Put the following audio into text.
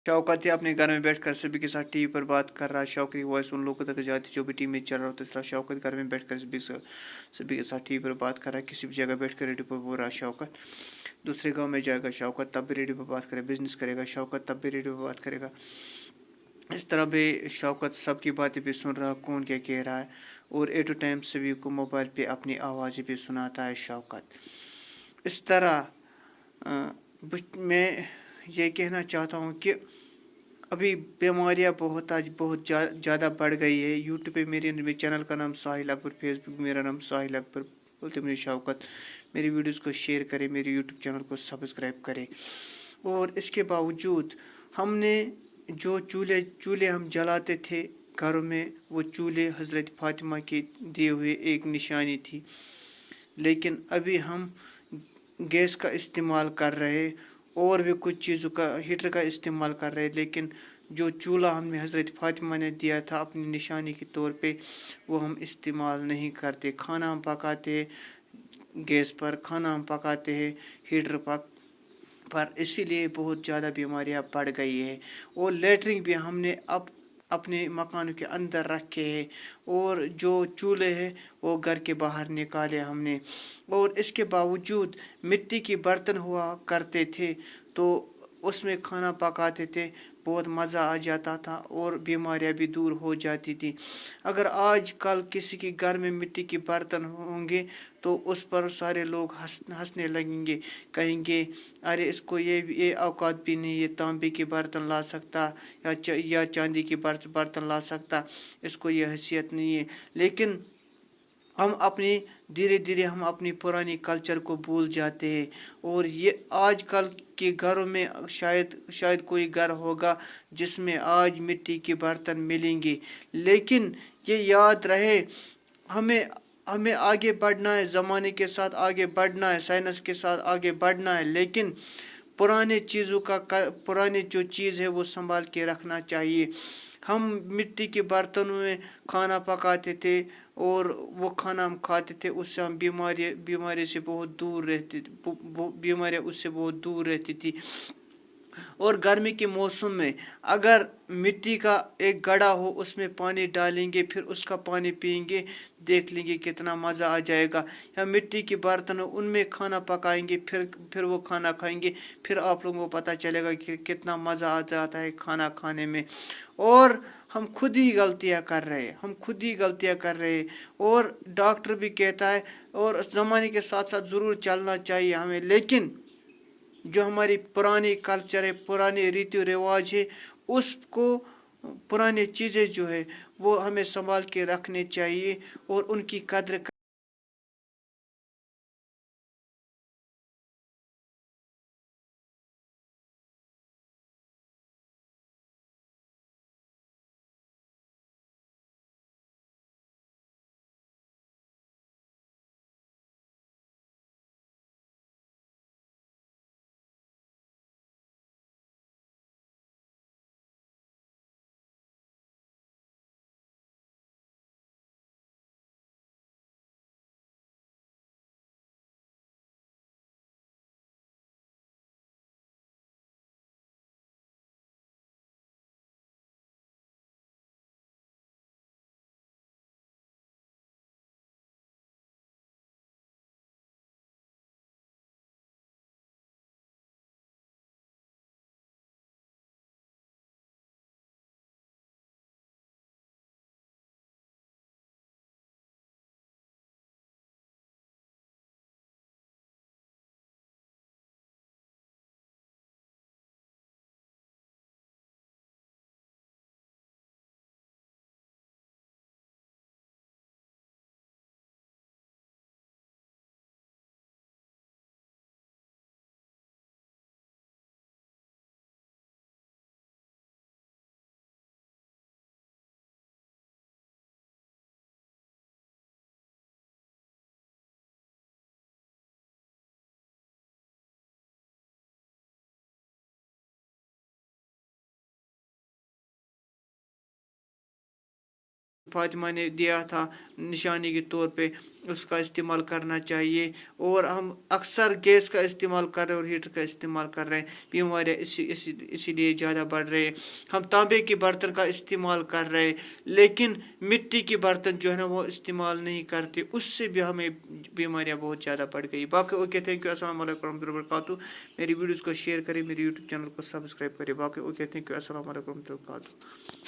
शौकत ही अपने घर में बैठकर सभी के साथ टीवी पर बात कर रहा है। शौकत की वॉइस उन लोगों तक जाती जो भी टीवी में चल रहा होता है। इस तरह शौकत घर में बैठकर सभी के साथ टीवी पर बात कर रहा है। किसी भी जगह बैठकर रेडियो पर बोल रहा है शौकत। दूसरे गांव में जाएगा शौकत, तब भी रेडियो पर बात करेगा। बिजनेस करेगा शौकत, तब भी रेडियो पर बात करेगा। इस तरह भी शौकत सबकी बातें भी सुन रहा, कौन क्या कह रहा है, और ए टू टाइम सभी को मोबाइल पे अपनी आवाज़ें भी सुनाता है शौकत। इस तरह मैं ये कहना चाहता हूँ कि अभी बीमारियाँ बहुत आज बहुत ज़्यादा बढ़ गई है। यूट्यूब पे मेरे चैनल का नाम साहिल अकबर, फेसबुक मेरा नाम साहिल अकबर, बोलते मुझे शौकत। मेरी वीडियोस को शेयर करें, मेरे यूट्यूब चैनल को सब्सक्राइब करें। और इसके बावजूद हमने जो चूल्हे चूल्हे हम जलाते थे घरों में, वो चूल्हे हज़रत फातिमा के दिए हुए एक निशानी थी। लेकिन अभी हम गैस का इस्तेमाल कर रहे और भी कुछ चीज़ों का हीटर का इस्तेमाल कर रहे, लेकिन जो चूल्हा हमें हज़रत फातिमा ने दिया था अपनी निशानी के तौर पे, वो हम इस्तेमाल नहीं करते। खाना हम पकाते गैस पर, खाना हम पकाते हैं हीटर पर इसीलिए बहुत ज़्यादा बीमारियां बढ़ गई है। और लेटरिन भी हमने अब अपने मकानों के अंदर रखे हैं, और जो चूल्हे हैं वो घर के बाहर निकाले हमने। और इसके बावजूद मिट्टी के बर्तन हुआ करते थे, तो उसमें खाना पकाते थे, बहुत मज़ा आ जाता था और बीमारियां भी दूर हो जाती थी। अगर आज कल किसी के घर में मिट्टी के बर्तन होंगे तो उस पर सारे लोग हंसने लगेंगे, कहेंगे अरे इसको ये औकात भी नहीं, ये तांबे के बर्तन ला सकता या चांदी के बर्तन ला सकता, इसको ये हैसियत नहीं है। लेकिन हम अपनी धीरे धीरे हम अपनी पुरानी कल्चर को भूल जाते हैं। और ये आजकल के घरों में शायद कोई घर होगा जिसमें आज मिट्टी के बर्तन मिलेंगे। लेकिन ये याद रहे, हमें हमें आगे बढ़ना है, ज़माने के साथ आगे बढ़ना है, साइंस के साथ आगे बढ़ना है, लेकिन पुराने चीज़ों का पुरानी जो चीज़ है वो संभाल के रखना चाहिए। हम मिट्टी के बर्तनों में खाना पकाते थे और वो खाना हम खाते थे, उससे हम बीमारी से बहुत दूर रहते थे, बीमारियाँ उससे बहुत दूर रहती थी। और गर्मी के मौसम में अगर मिट्टी का एक गड्ढा हो, उसमें पानी डालेंगे, फिर उसका पानी पिएंगे, देख लेंगे कितना मज़ा आ जाएगा। या मिट्टी के बर्तन हो, उनमें खाना पकाएंगे, फिर वो खाना खाएंगे, फिर आप लोगों को पता चलेगा कि कितना मज़ा आ जाता है खाना खाने में। और हम खुद ही गलतियां कर रहे हैं, हम खुद ही गलतियां कर रहे हैं। और डॉक्टर भी कहता है, और ज़माने के साथ साथ ज़रूर चलना चाहिए हमें, लेकिन जो हमारी पुरानी कल्चर है, पुराने रीति रिवाज है, उसको पुरानी चीज़ें जो है वो हमें संभाल के रखने चाहिए और उनकी कद्र फातिमा ने दिया था निशानी के तौर पे, उसका इस्तेमाल करना चाहिए। और हम अक्सर गैस का इस्तेमाल कर रहे हैं और हीटर का इस्तेमाल कर रहे हैं, बीमारियाँ इसीलिए ज़्यादा बढ़ रही है। हम तांबे के बर्तन का इस्तेमाल कर रहे हैं, लेकिन मिट्टी के बर्तन जो है ना वो इस्तेमाल नहीं करते, उससे भी हमें बीमारियाँ बहुत ज़्यादा बढ़ गई। बाकी ओके, थैंक यू, अस्सलाम वालेकुम रहमतुल्लाहि व बरकातहू। मेरी वीडियोज़ को शेयर करें, मेरे यूट्यूब चैनल को सब्सक्राइब करें। बाकी ओके, थैंक यू, अस्सलाम वालेकुम रहमतुल्लाहि व बरकातहू।